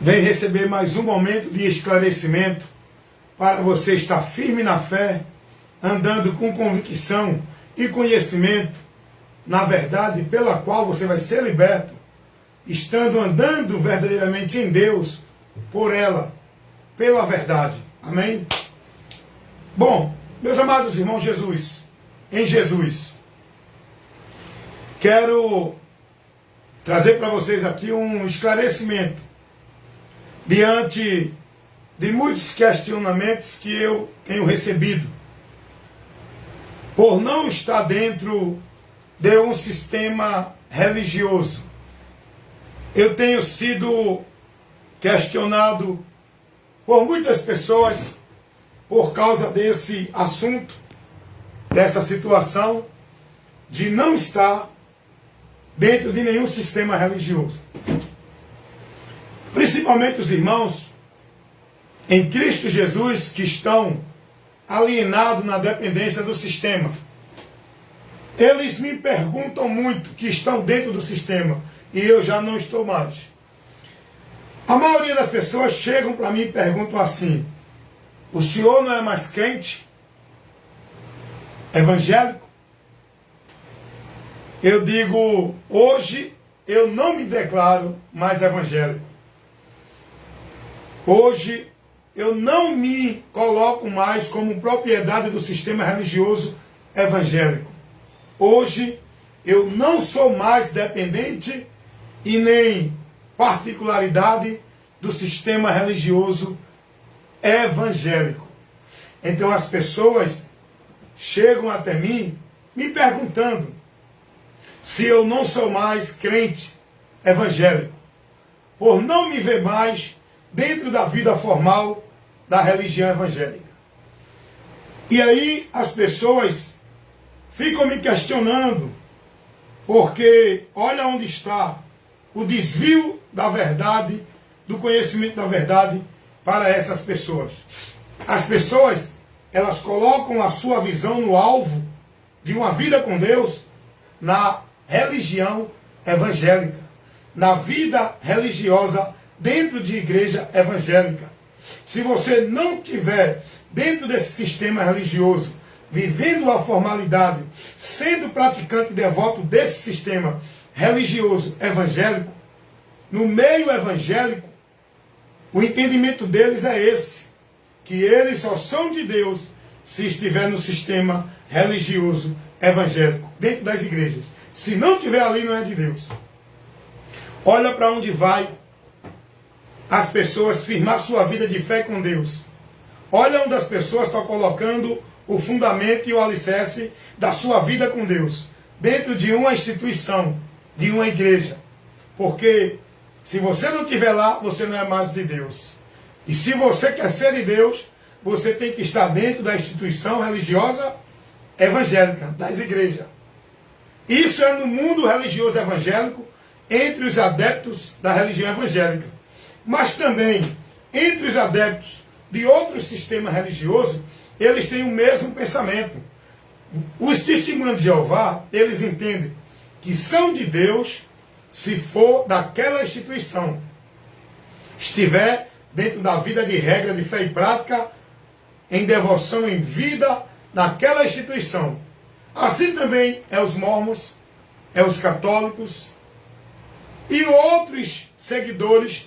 vem receber mais um momento de esclarecimento para você estar firme na fé, andando com convicção e conhecimento na verdade pela qual você vai ser liberto, estando andando verdadeiramente em Deus, por ela, pela verdade. Amém? Bom, meus amados irmãos, em Jesus, quero trazer para vocês aqui um esclarecimento diante de muitos questionamentos que eu tenho recebido por não estar dentro de um sistema religioso. Eu tenho sido questionado por muitas pessoas por causa desse assunto, dessa situação de não estar dentro de nenhum sistema religioso. Principalmente os irmãos em Cristo Jesus que estão alienados na dependência do sistema. Eles me perguntam muito, que estão dentro do sistema, e eu já não estou mais. A maioria das pessoas chegam para mim e perguntam assim: o senhor não é mais crente? Evangélico? Eu digo, hoje eu não me declaro mais evangélico. Hoje eu não me coloco mais como propriedade do sistema religioso evangélico. Hoje eu não sou mais dependente e nem particularidade do sistema religioso evangélico. Então as pessoas chegam até mim me perguntando se eu não sou mais crente evangélico, por não me ver mais dentro da vida formal da religião evangélica. E aí as pessoas ficam me questionando, porque olha onde está o desvio da verdade, do conhecimento da verdade para essas pessoas. As pessoas, elas colocam a sua visão no alvo de uma vida com Deus na religião evangélica, na vida religiosa dentro de igreja evangélica. Se você não tiver dentro desse sistema religioso, vivendo a formalidade, sendo praticante devoto desse sistema religioso evangélico, no meio evangélico, o entendimento deles é esse, que eles só são de Deus se estiver no sistema religioso evangélico, dentro das igrejas. Se não tiver ali, não é de Deus. Olha para onde vai as pessoas firmar sua vida de fé com Deus. Olha onde as pessoas estão colocando o fundamento e o alicerce da sua vida com Deus, dentro de uma instituição, de uma igreja. Porque se você não estiver lá, você não é mais de Deus. E se você quer ser de Deus, você tem que estar dentro da instituição religiosa evangélica, das igrejas. Isso é no mundo religioso evangélico, entre os adeptos da religião evangélica. Mas também, entre os adeptos de outros sistemas religiosos, eles têm o mesmo pensamento. Os testemunhos de Jeová, eles entendem que são de Deus se for daquela instituição, estiver dentro da vida de regra, de fé e prática, em devoção, em vida, naquela instituição. Assim também é os mormons, é os católicos e outros seguidores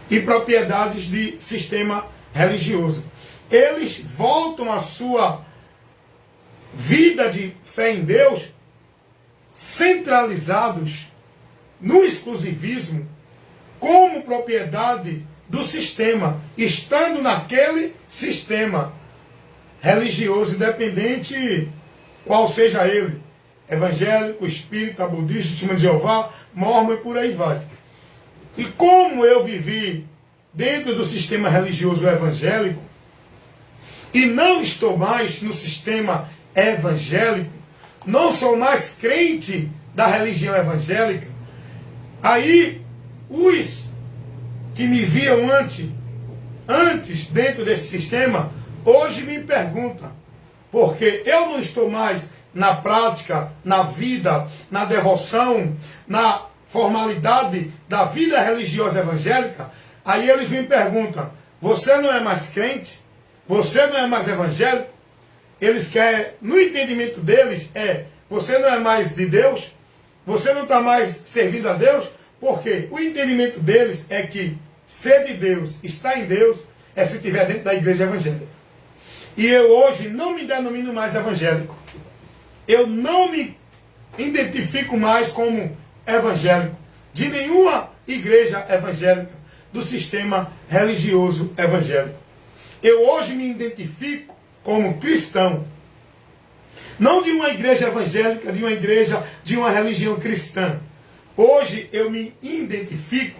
e propriedades de sistema religioso. Eles voltam a sua vida de fé em Deus centralizados no exclusivismo como propriedade do sistema, estando naquele sistema religioso, independente qual seja ele, evangélico, espírita, budista, testemunho de Jeová, mormon e por aí vai. E como eu vivi dentro do sistema religioso evangélico e não estou mais no sistema evangélico, não sou mais crente da religião evangélica, aí os que me viam antes dentro desse sistema, hoje me perguntam, porque eu não estou mais na prática, na vida, na devoção, na formalidade da vida religiosa evangélica, aí eles me perguntam, você não é mais crente? Você não é mais evangélico? Eles querem, no entendimento deles, você não é mais de Deus? Você não está mais servindo a Deus? Porque o entendimento deles é que ser de Deus, estar em Deus, é se estiver dentro da igreja evangélica. E eu hoje não me denomino mais evangélico. Eu não me identifico mais como evangélico de nenhuma igreja evangélica do sistema religioso evangélico. Eu hoje me identifico como cristão. Não de uma igreja evangélica, de uma igreja, de uma religião cristã. Hoje eu me identifico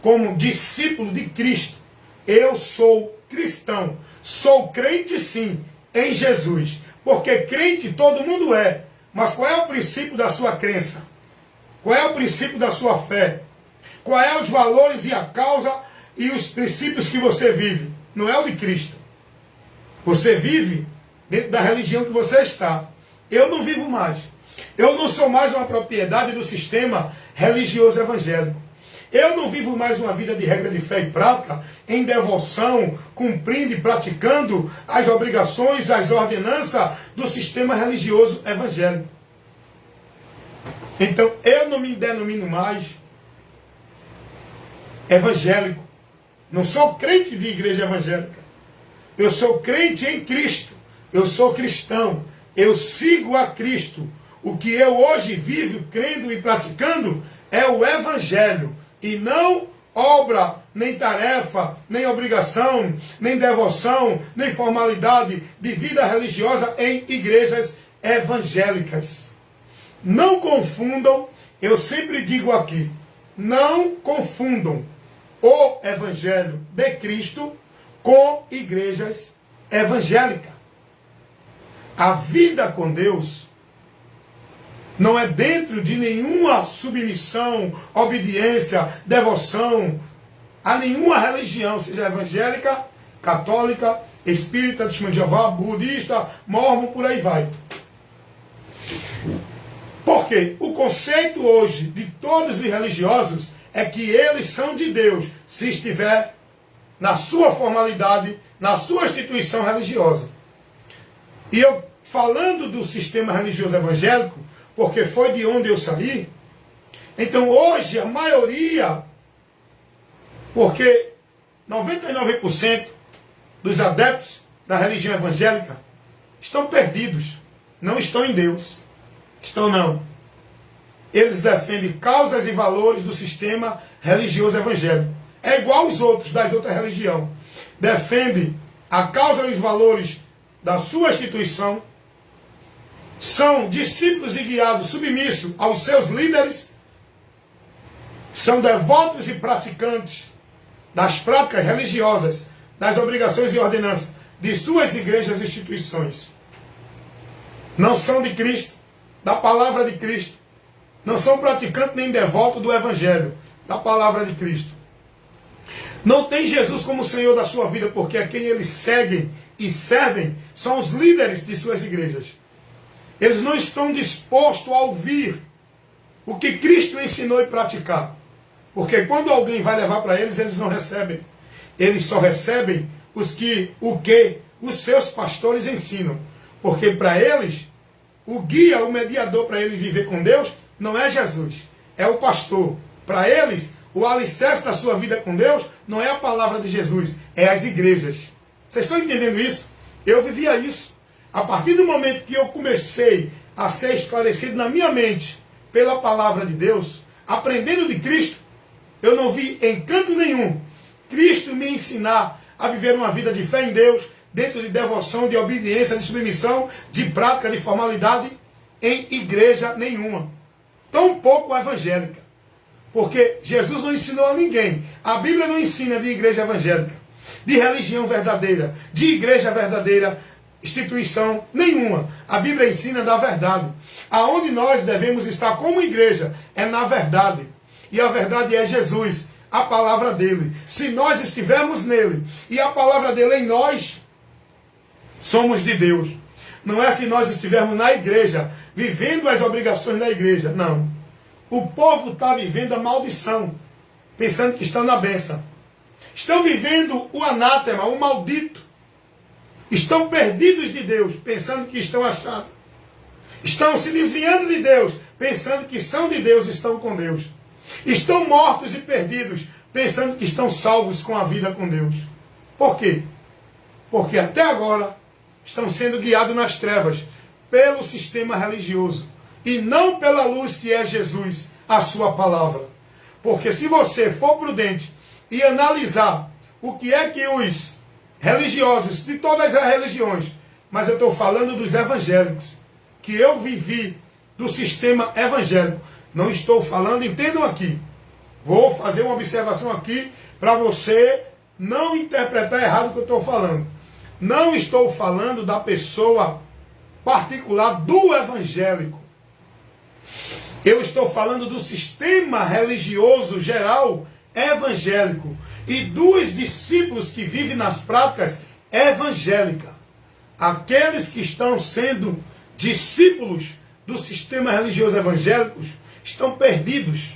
como discípulo de Cristo. Eu sou cristão. Sou crente sim, em Jesus. Porque crente todo mundo é. Mas qual é o princípio da sua crença? Qual é o princípio da sua fé? Qual é os valores e a causa e os princípios que você vive? Não é o de Cristo. Você vive dentro da religião que você está. Eu não vivo mais. Eu não sou mais uma propriedade do sistema religioso evangélico. Eu não vivo mais uma vida de regra de fé e prática, em devoção, cumprindo e praticando as obrigações, as ordenanças do sistema religioso evangélico. Então, eu não me denomino mais evangélico. Não sou crente de igreja evangélica. Eu sou crente em Cristo. Eu sou cristão. Eu sigo a Cristo. O que eu hoje vivo, crendo e praticando, é o Evangelho. E não obra, nem tarefa, nem obrigação, nem devoção, nem formalidade de vida religiosa em igrejas evangélicas. Não confundam, eu sempre digo aqui, não confundam o Evangelho de Cristo com igrejas evangélicas. A vida com Deus não é dentro de nenhuma submissão, obediência, devoção a nenhuma religião, seja evangélica, católica, espírita, testemunho de Jeová, budista, mórmon, por aí vai. Porque o conceito hoje de todos os religiosos é que eles são de Deus, se estiver na sua formalidade, na sua instituição religiosa. E eu, falando do sistema religioso evangélico, porque foi de onde eu saí, então hoje a maioria, porque 99% dos adeptos da religião evangélica estão perdidos, não estão em Deus. Estão não. Eles defendem causas e valores do sistema religioso evangélico. É igual aos outros, das outras religiões. Defendem a causa e os valores da sua instituição, são discípulos e guiados, submissos aos seus líderes, são devotos e praticantes das práticas religiosas, das obrigações e ordenanças de suas igrejas e instituições. Não são de Cristo, da palavra de Cristo. Não são praticantes nem devotos do Evangelho, da palavra de Cristo. Não tem Jesus como Senhor da sua vida, porque a quem eles seguem e servem são os líderes de suas igrejas. Eles não estão dispostos a ouvir o que Cristo ensinou e praticar. Porque quando alguém vai levar para eles, eles não recebem. Eles só recebem o que os seus pastores ensinam. Porque para eles, o guia, o mediador para eles viver com Deus, não é Jesus, é o pastor. Para eles, o alicerce da sua vida com Deus não é a palavra de Jesus, é as igrejas. Vocês estão entendendo isso? Eu vivia isso. A partir do momento que eu comecei a ser esclarecido na minha mente pela palavra de Deus, aprendendo de Cristo, eu não vi em canto nenhum Cristo me ensinar a viver uma vida de fé em Deus, dentro de devoção, de obediência, de submissão, de prática, de formalidade, em igreja nenhuma. Tampouco evangélica. Porque Jesus não ensinou a ninguém. A Bíblia não ensina de igreja evangélica, de religião verdadeira, de igreja verdadeira, instituição nenhuma. A Bíblia ensina da verdade. Aonde nós devemos estar como igreja é na verdade. E a verdade é Jesus, a palavra dele. Se nós estivermos nele e a palavra dele em nós, somos de Deus. Não é se nós estivermos na igreja, vivendo as obrigações da igreja. Não. o povo está vivendo a maldição, pensando que estão na bênção. Estão vivendo o anátema, o maldito. Estão perdidos de Deus, pensando que estão achados. Estão se desviando de Deus, pensando que são de Deus e estão com Deus. Estão mortos e perdidos, pensando que estão salvos com a vida com Deus. Por quê? Porque até agora estão sendo guiados nas trevas pelo sistema religioso e não pela luz que é Jesus, a sua palavra. Porque se você for prudente e analisar o que é que os religiosos, de todas as religiões, mas eu estou falando dos evangélicos, que eu vivi do sistema evangélico. Não estou falando, entendam aqui. Vou fazer uma observação aqui para você não interpretar errado o que eu estou falando. Não estou falando da pessoa particular do evangélico. Eu estou falando do sistema religioso geral evangélico e dos discípulos que vivem nas práticas evangélicas. Aqueles que estão sendo discípulos do sistema religioso evangélico estão perdidos.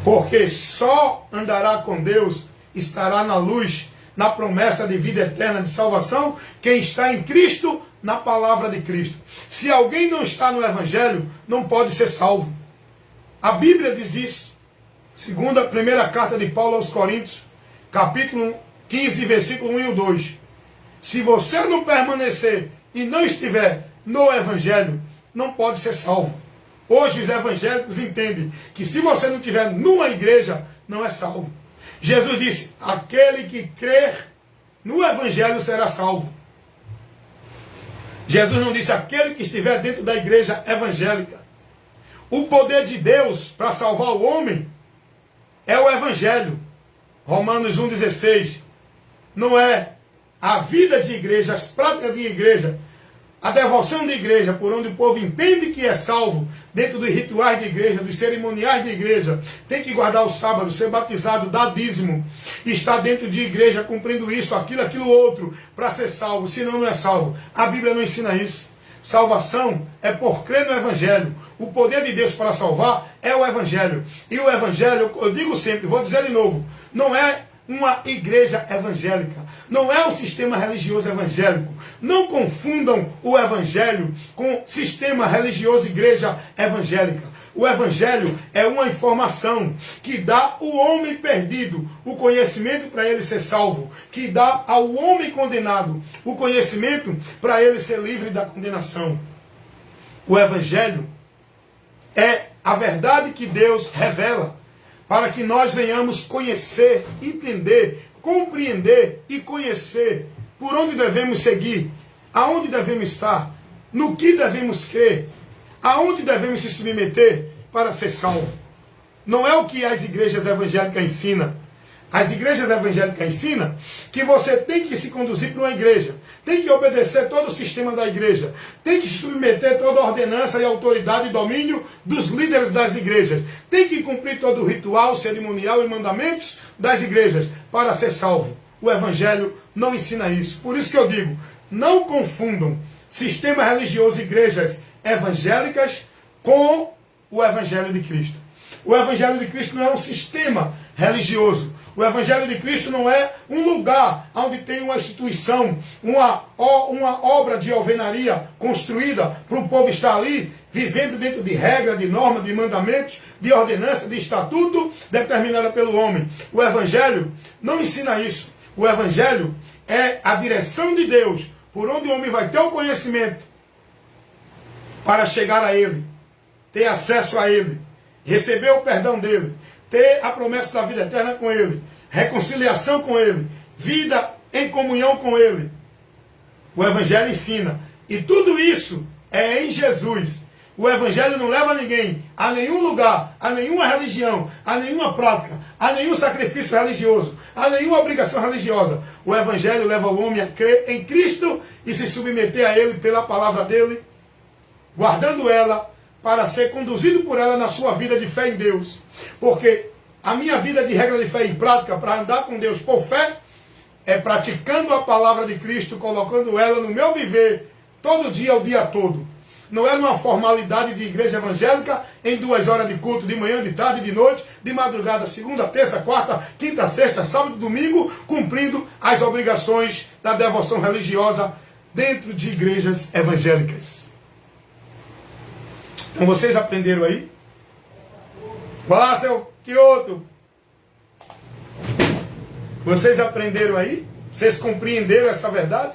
Porque só andará com Deus, estará na luz, na promessa de vida eterna, de salvação, quem está em Cristo, na palavra de Cristo. Se alguém não está no Evangelho, não pode ser salvo. A Bíblia diz isso. Segunda, primeira carta de Paulo aos Coríntios, capítulo 15, versículo 1 e 2. Se você não permanecer e não estiver no Evangelho, não pode ser salvo. Hoje os evangélicos entendem que se você não estiver numa igreja, não é salvo. Jesus disse, aquele que crer no Evangelho será salvo. Jesus não disse, aquele que estiver dentro da igreja evangélica. O poder de Deus para salvar o homem é o Evangelho. Romanos 1,16. Não é a vida de igreja, as práticas de igreja, a devoção de igreja, por onde o povo entende que é salvo, dentro dos rituais de igreja, dos cerimoniais de igreja, tem que guardar o sábado, ser batizado, dar dízimo, estar dentro de igreja, cumprindo isso, aquilo, outro, para ser salvo, senão não é salvo. A Bíblia não ensina isso. Salvação é por crer no Evangelho. O poder de Deus para salvar é o Evangelho. E o Evangelho, eu digo sempre, vou dizer de novo, não é uma igreja evangélica, não é um sistema religioso evangélico. Não confundam o Evangelho com sistema religioso igreja evangélica. O Evangelho é uma informação que dá ao homem perdido o conhecimento para ele ser salvo, que dá ao homem condenado o conhecimento para ele ser livre da condenação. O Evangelho é a verdade que Deus revela para que nós venhamos conhecer, entender, compreender e conhecer por onde devemos seguir, aonde devemos estar, no que devemos crer, aonde devemos se submeter para ser salvo. Não é o que as igrejas evangélicas ensinam. As igrejas evangélicas ensinam que você tem que se conduzir para uma igreja, tem que obedecer todo o sistema da igreja, tem que se submeter toda a ordenança e autoridade e domínio dos líderes das igrejas, tem que cumprir todo o ritual, cerimonial e mandamentos das igrejas para ser salvo. O Evangelho não ensina isso. Por isso que eu digo, não confundam sistema religioso e igrejas evangélicas com o Evangelho de Cristo. O Evangelho de Cristo não é um sistema religioso. O Evangelho de Cristo não é um lugar onde tem uma instituição, uma obra de alvenaria construída para o povo estar ali, vivendo dentro de regras, de normas, de mandamentos, de ordenança, de estatuto determinada pelo homem. O Evangelho não ensina isso. O Evangelho é a direção de Deus, por onde o homem vai ter o conhecimento para chegar a Ele, ter acesso a Ele, receber o perdão dele, ter a promessa da vida eterna com Ele, reconciliação com Ele, vida em comunhão com Ele. O Evangelho ensina. E tudo isso é em Jesus. O Evangelho não leva ninguém a nenhum lugar, a nenhuma religião, a nenhuma prática, a nenhum sacrifício religioso, a nenhuma obrigação religiosa. O Evangelho leva o homem a crer em Cristo e se submeter a Ele pela palavra dEle, guardando ela, para ser conduzido por ela na sua vida de fé em Deus. Porque a minha vida de regra de fé em prática, para andar com Deus por fé, é praticando a palavra de Cristo, colocando ela no meu viver, todo dia, o dia todo. não é numa formalidade de igreja evangélica, em 2 horas de culto, de manhã, de tarde, de noite, de madrugada, segunda, terça, quarta, quinta, sexta, sábado, domingo, cumprindo as obrigações da devoção religiosa dentro de igrejas evangélicas. Então vocês aprenderam aí? Olá, seu, que outro? Vocês aprenderam aí? Vocês compreenderam essa verdade?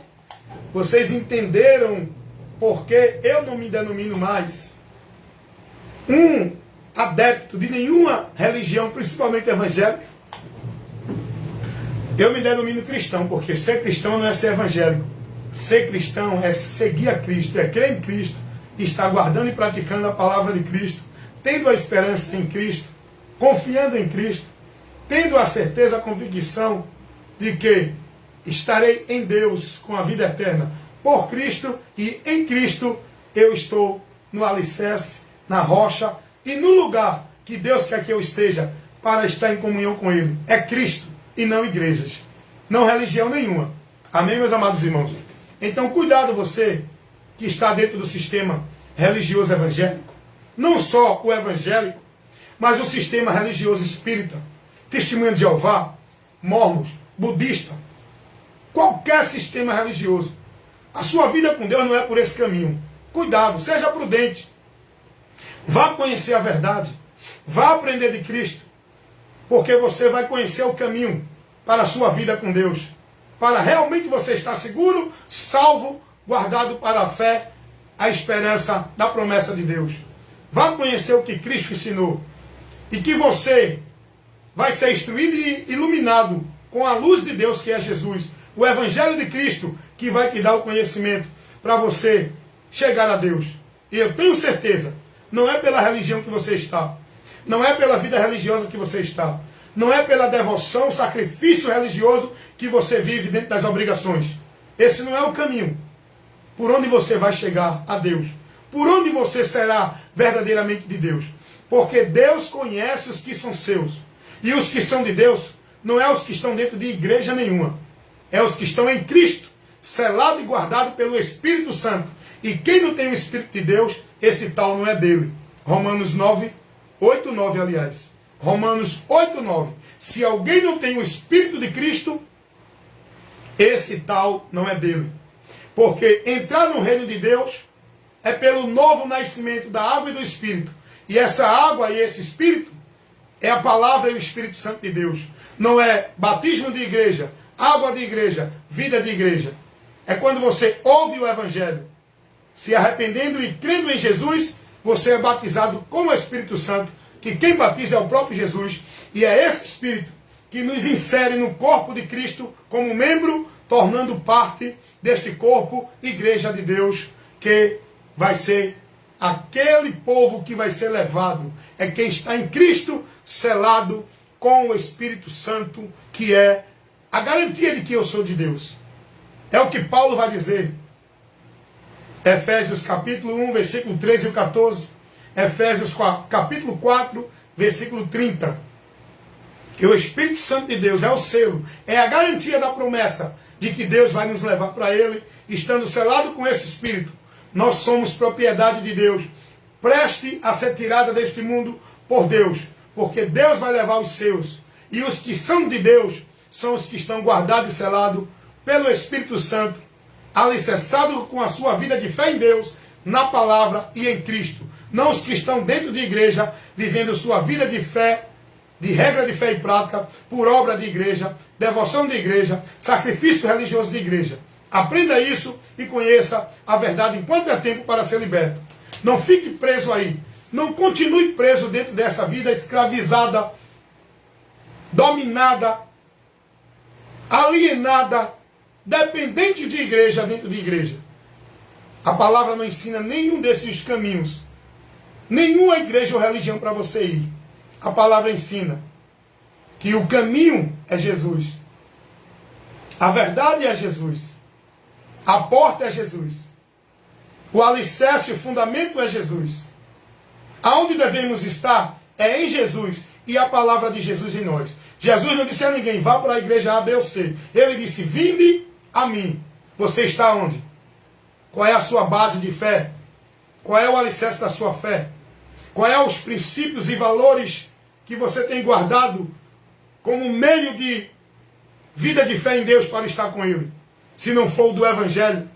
Vocês entenderam porque eu não me denomino mais um adepto de nenhuma religião, principalmente evangélica? Eu me denomino cristão, porque ser cristão não é ser evangélico. Ser cristão é seguir a Cristo, é crer em Cristo, estar guardando e praticando a palavra de Cristo, tendo a esperança em Cristo, confiando em Cristo, tendo a certeza, a convicção de que estarei em Deus com a vida eterna por Cristo, e em Cristo eu estou no alicerce, na rocha e no lugar que Deus quer que eu esteja para estar em comunhão com Ele. É Cristo e não igrejas, não religião nenhuma. Amém, meus amados irmãos? Então cuidado você que está dentro do sistema religioso evangélico, não só o evangélico, mas o sistema religioso espírita, Testemunha de Jeová, mormons, budista, qualquer sistema religioso. A sua vida com Deus não é por esse caminho. Cuidado, seja prudente. Vá conhecer a verdade. Vá aprender de Cristo. Porque você vai conhecer o caminho para a sua vida com Deus. Para realmente você estar seguro, salvo, guardado para a fé, a esperança da promessa de Deus. Vá conhecer o que Cristo ensinou. E que você vai ser instruído e iluminado com a luz de Deus, que é Jesus. O Evangelho de Cristo, que vai te dar o conhecimento para você chegar a Deus. E eu tenho certeza, não é pela religião que você está, não é pela vida religiosa que você está, não é pela devoção, sacrifício religioso que você vive dentro das obrigações. Esse não é o caminho por onde você vai chegar a Deus, por onde você será verdadeiramente de Deus. Porque Deus conhece os que são seus. E os que são de Deus não é os que estão dentro de igreja nenhuma. É os que estão em Cristo, selado e guardado pelo Espírito Santo. E quem não tem o Espírito de Deus, esse tal não é dele. Romanos 9, 8, 9, aliás. Romanos 8, 9. Se alguém não tem o Espírito de Cristo, esse tal não é dele. Porque entrar no reino de Deus é pelo novo nascimento da água e do Espírito. E essa água e esse Espírito é a palavra e o Espírito Santo de Deus. Não é batismo de igreja, água de igreja, vida de igreja. É quando você ouve o Evangelho, se arrependendo e crendo em Jesus, você é batizado com o Espírito Santo, que quem batiza é o próprio Jesus. E é esse Espírito que nos insere no corpo de Cristo como membro, tornando parte deste corpo, igreja de Deus, que vai ser aquele povo que vai ser levado. É quem está em Cristo, selado com o Espírito Santo, que é a garantia de que eu sou de Deus. É o que Paulo vai dizer. Efésios capítulo 1, versículo 13 e 14. Efésios capítulo 4, versículo 30. Que o Espírito Santo de Deus é o selo, é a garantia da promessa de que Deus vai nos levar para Ele, estando selado com esse Espírito. Nós somos propriedade de Deus, preste a ser tirada deste mundo por Deus, porque Deus vai levar os seus, e os que são de Deus são os que estão guardados e selados pelo Espírito Santo, alicerçados com a sua vida de fé em Deus, na palavra e em Cristo. Não os que estão dentro de igreja, vivendo sua vida de fé, de regra de fé e prática, por obra de igreja, devoção de igreja, sacrifício religioso de igreja. Aprenda isso e conheça a verdade enquanto é tempo para ser liberto. Não fique preso aí. Não continue preso dentro dessa vida escravizada, dominada, alienada, dependente de igreja dentro de igreja. A palavra não ensina nenhum desses caminhos. Nenhuma igreja ou religião para você ir. A palavra ensina que o caminho é Jesus. A verdade é Jesus. A porta é Jesus. O alicerce, o fundamento é Jesus. Aonde devemos estar é em Jesus e a palavra de Jesus em nós. Jesus não disse a ninguém, vá para a igreja A, B ou C. Ele disse, vinde a mim. Você está onde? Qual é a sua base de fé? Qual é o alicerce da sua fé? Qual é os princípios e valores que você tem guardado como meio de vida de fé em Deus para estar com Ele? Se não for o do Evangelho,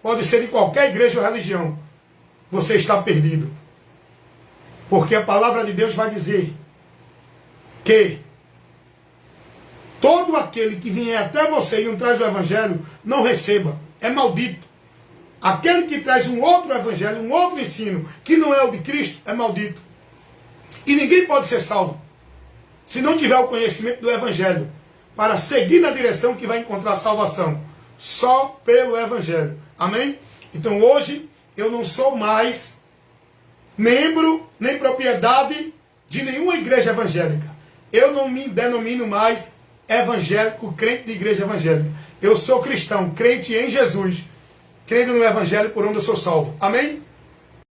pode ser de qualquer igreja ou religião, você está perdido. Porque a palavra de Deus vai dizer que todo aquele que vier até você e não traz o Evangelho, não receba, é maldito. Aquele que traz um outro Evangelho, um outro ensino, que não é o de Cristo, é maldito. E ninguém pode ser salvo se não tiver o conhecimento do Evangelho, para seguir na direção que vai encontrar salvação. Só pelo Evangelho. Amém? Então hoje eu não sou mais membro nem propriedade de nenhuma igreja evangélica. Eu não me denomino mais evangélico, crente de igreja evangélica. Eu sou cristão, crente em Jesus, crendo no Evangelho por onde eu sou salvo. Amém?